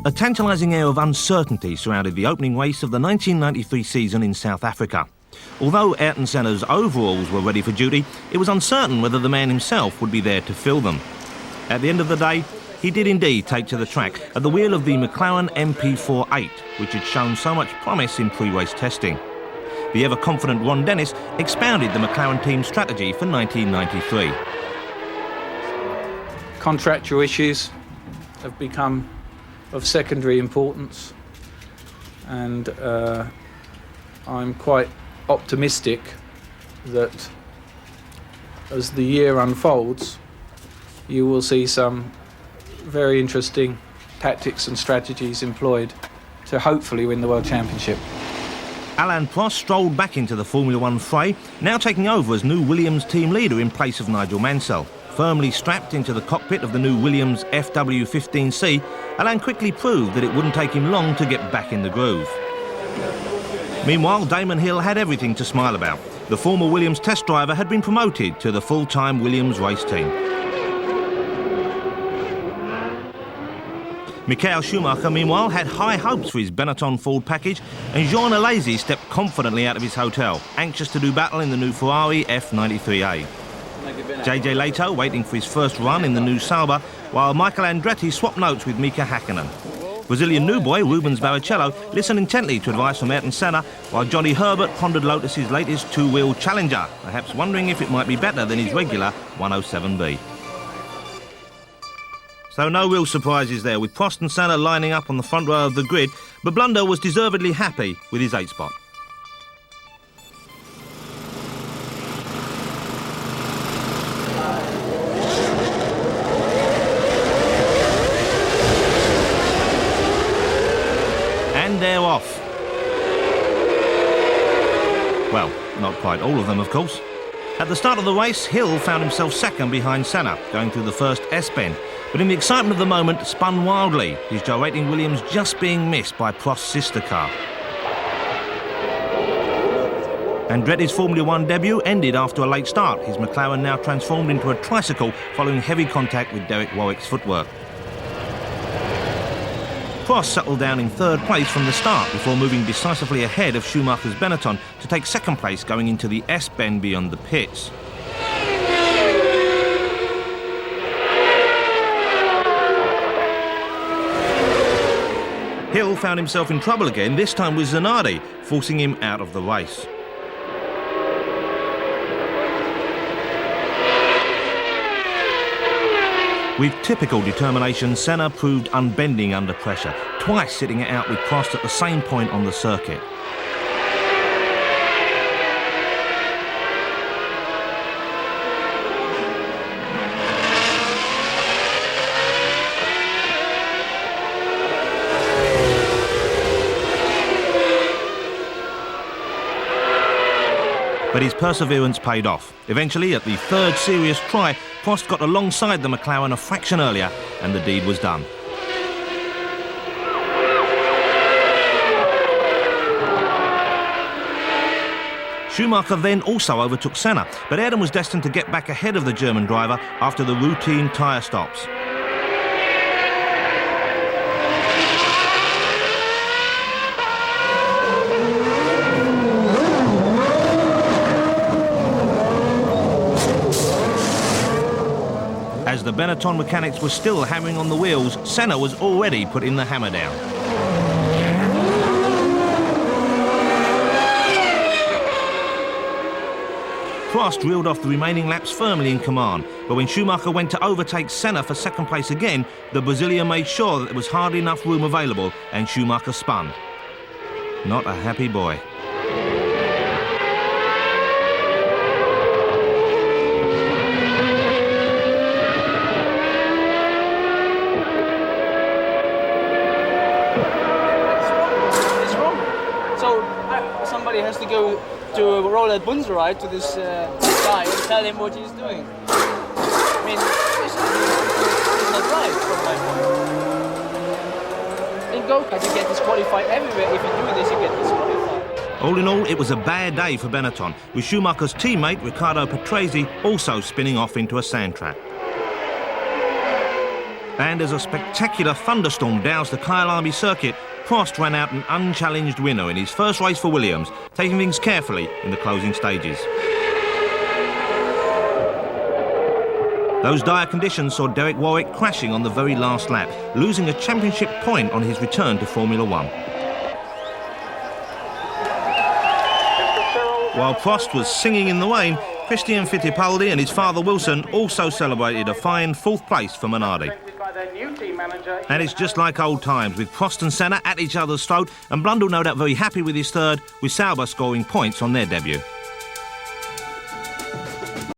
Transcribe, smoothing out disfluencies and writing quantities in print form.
A tantalising air of uncertainty surrounded the opening race of the 1993 season in South Africa. Although Ayrton Senna's overalls were ready for duty, it was uncertain whether the man himself would be there to fill them. At the end of the day, he did indeed take to the track at the wheel of the McLaren MP48, which had shown so much promise in pre-race testing. The ever-confident Ron Dennis expounded the McLaren team's strategy for 1993. Contractual issues have become of secondary importance, and I'm quite optimistic that as the year unfolds you will see some very interesting tactics and strategies employed to hopefully win the World Championship. Alain Prost strolled back into the Formula One fray, now taking over as new Williams team leader in place of Nigel Mansell. Firmly strapped into the cockpit of the new Williams FW15C, Alain quickly proved that it wouldn't take him long to get back in the groove. Meanwhile, Damon Hill had everything to smile about. The former Williams test driver had been promoted to the full-time Williams race team. Michael Schumacher, meanwhile, had high hopes for his Benetton Ford package, and Jean Alesi stepped confidently out of his hotel, anxious to do battle in the new Ferrari F93A. JJ Leto waiting for his first run in the new Sauber, while Michael Andretti swapped notes with Mika Hakkinen. Brazilian new boy Rubens Barrichello listened intently to advice from Ayrton Senna, while Johnny Herbert pondered Lotus's latest two-wheel Challenger, perhaps wondering if it might be better than his regular 107B. So no real surprises there, with Prost and Senna lining up on the front row of the grid, but Blunder was deservedly happy with his 8th spot. And they're off. Well, not quite all of them, of course. At the start of the race, Hill found himself second behind Senna, going through the first S-bend, but in the excitement of the moment spun wildly, his gyrating Williams just being missed by Prost's sister car. Andretti's Formula One debut ended after a late start, his McLaren now transformed into a tricycle following heavy contact with Derek Warwick's footwork. Prost settled down in 3rd place from the start before moving decisively ahead of Schumacher's Benetton to take 2nd place going into the S-bend beyond the pits. Hill found himself in trouble again, this time with Zanardi, forcing him out of the race. With typical determination, Senna proved unbending under pressure, twice sitting it out with Prost at the same point on the circuit. But his perseverance paid off. Eventually, at the 3rd serious try, Prost got alongside the McLaren a fraction earlier, and the deed was done. Schumacher then also overtook Senna, but Ayrton was destined to get back ahead of the German driver after the routine tyre stops. As the Benetton mechanics were still hammering on the wheels, Senna was already putting the hammer down. Prost reeled off the remaining laps firmly in command, but when Schumacher went to overtake Senna for 2nd place again, the Brazilian made sure that there was hardly enough room available, and Schumacher spun. Not a happy boy. Somebody has to go to Roland Bunserite to this guy and tell him what he's doing. I mean, it's not right from my point. In go-kart you get disqualified everywhere. If you do this, you get disqualified. All in all, it was a bad day for Benetton, with Schumacher's teammate Riccardo Patrese also spinning off into a sand trap. And as a spectacular thunderstorm doused the Kyalami circuit, Prost ran out an unchallenged winner in his first race for Williams, taking things carefully in the closing stages. Those dire conditions saw Derek Warwick crashing on the very last lap, losing a championship point on his return to Formula One. While Prost was singing in the rain, Christian Fittipaldi and his father Wilson also celebrated a fine fourth place for Minardi. And it's just like old times, with Prost and Senna at each other's throat, and Blundell no doubt very happy with his third, with Sauber scoring points on their debut.